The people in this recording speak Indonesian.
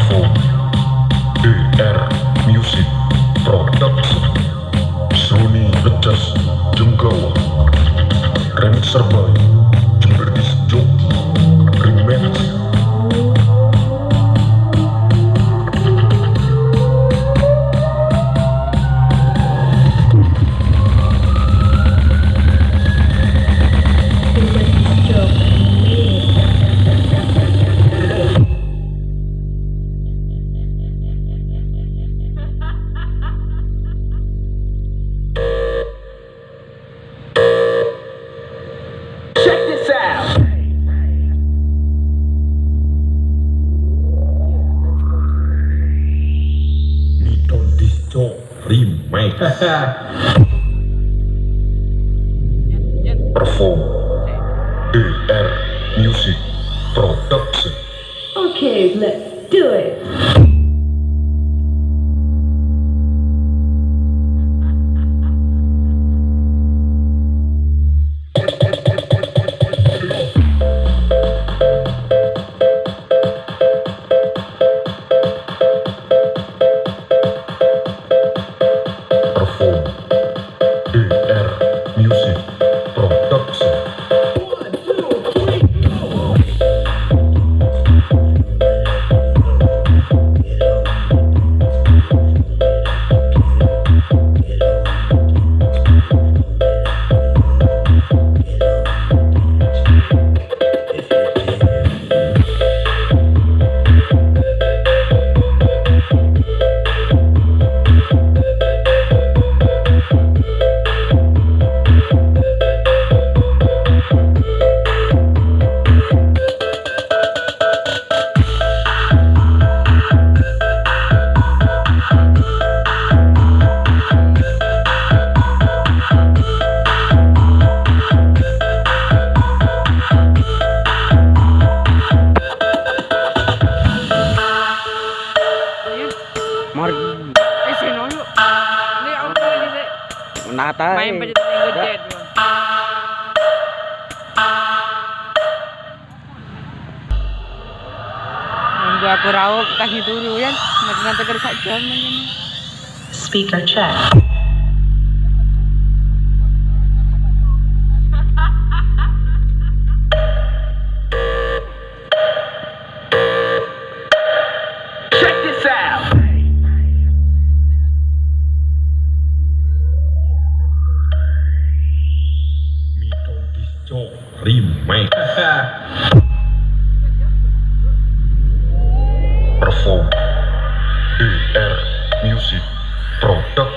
Perform DR Music Production. Sony Adjust Jenggawa. Remixer by Jember discjockey Remix. Remake. Perform DR Music Production. Okay, let's do it. Perform DR Music Production. Nata main budget yang gede bro. Nunggu aku rawuh kasih turu ya, nanti kerja jam ini. Speaker check. Check this out. Remake. Perform DR Music Production.